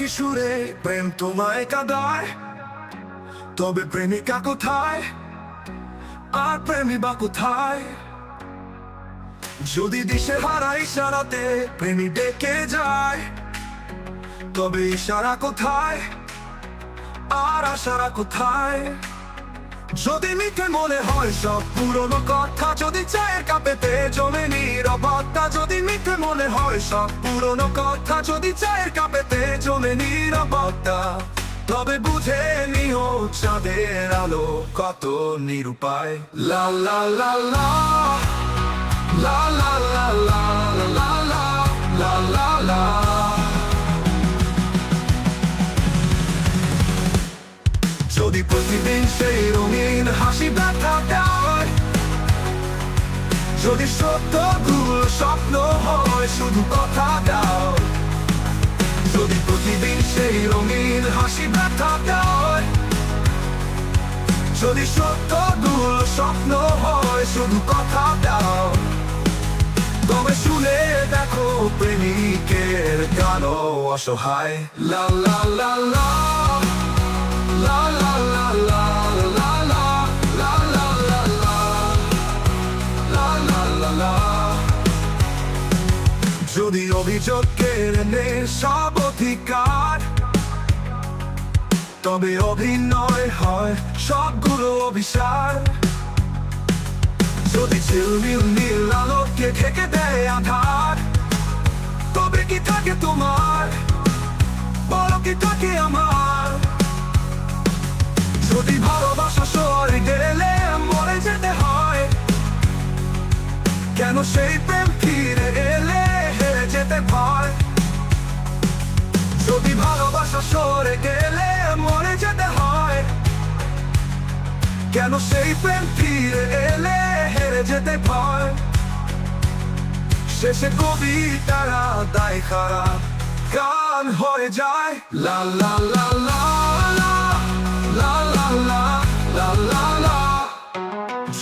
একই সুরে প্রেম তোমায় কাঁদায়, তবে প্রেমিকা কোথায় আর প্রেমিবা কোথায়? যদি দিশে হারা ইশারাতে প্রেমী ডেকে যায়, তবে ইশারা কোথায় আর আশারা কোথায়? যদি মিথ্যে মনে হয় সব পুরনো কথা, যদি চায়ের কাপেতে জমে নীরবতা, যদি মিথ্যে মনে হয় সব পুরনো কথা, যদি চায়ের কাপেতে জমে নীরবতা, তবে বুঝে নিও চাঁদের আলো কত নিরুপায়। লা লা লা লা লা লা লা লা লা লা লা লা লা। যদি প্রতিদিন সেই রঙিন হাসি ব্যথা দেয়, যদি সত্যগুলো স্বপ্ন হয় শুধু কথা দাও, যদি প্রতিদিন সেই রঙিন হাসি ব্যথা দেয়, যদি সত্যগুলো স্বপ্ন হয় শুধু কথা দাও, তবে শুনে দেখো প্রেমিকের গানও অসহায়। লা লা লা লা লা লা লা লা লা লা লা লা লা লা লা লা লা। যদি অভিযোগ কেড়ে নেয় সব অধিকার, তবে অভিনয় হয় সবগুলো অভিসার। যদি ঝিলমিল নীল আলোকে ঢেকে দেয় আধার, তবে কি থাকে তোমার, বলো কি থাকে আমার? যদি ভালোবাসা সরে গেলে মরে যেতে হয়, কেন সেই প্রেম ফিরে এলে হেরে যেতে ভয়? যদি ভালোবাসা সরে গেলে মরে যেতে হয়, কেন সেই প্রেম ফিরে এলে হেরে যেতে ভয়? শেষে কবিতারা দায় খারাপ গান হয়ে যায়। লা লা লা লা লা লা লা লা লা লা লা।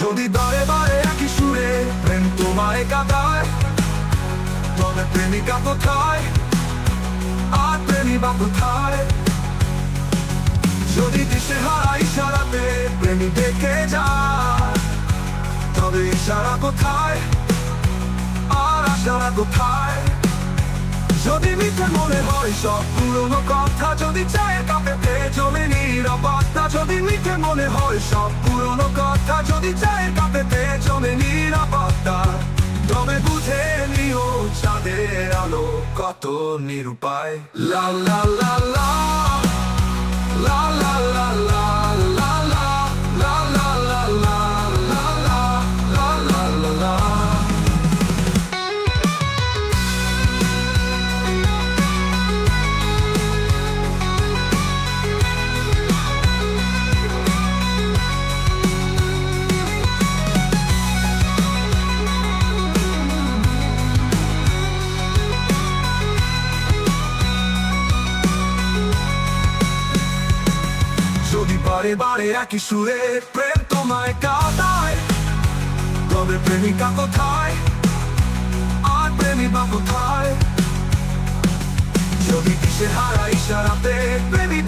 যদি বারে বারে একই সুরে প্রেম তোমায় কাঁদায়, তবে প্রেমিকা কোথায় আর প্রেমিবা কোথায়? যদি দিশে হারা ইশারাতে প্রেমী ডেকে যায়, তবে ইশারা কোথায় আর আশারা কোথায়? যদি মিথ্যে মনে হয় সব পুরনো কথা, যদি চায়ের কাপেতে জমে নীরবতা, যদি মিথ্যে মনে হয় সব পুরনো কথা, যদি চায়ের কাপেতে জমে নীরবতা, তবে বুঝে নিও চাঁদের আলো কত নিরুপায়। লা লা লা লা লা লা লা লা লা লা লা লা লা লা লা লা লা লা লা। যদি বারে বারে একই সুরে প্রেম তোমায় কাঁদায়, তবে প্রেমিকা কোথায় আর প্রেমিবা কোথায়? যদি দিশে হারা ইশারাতে প্রেমী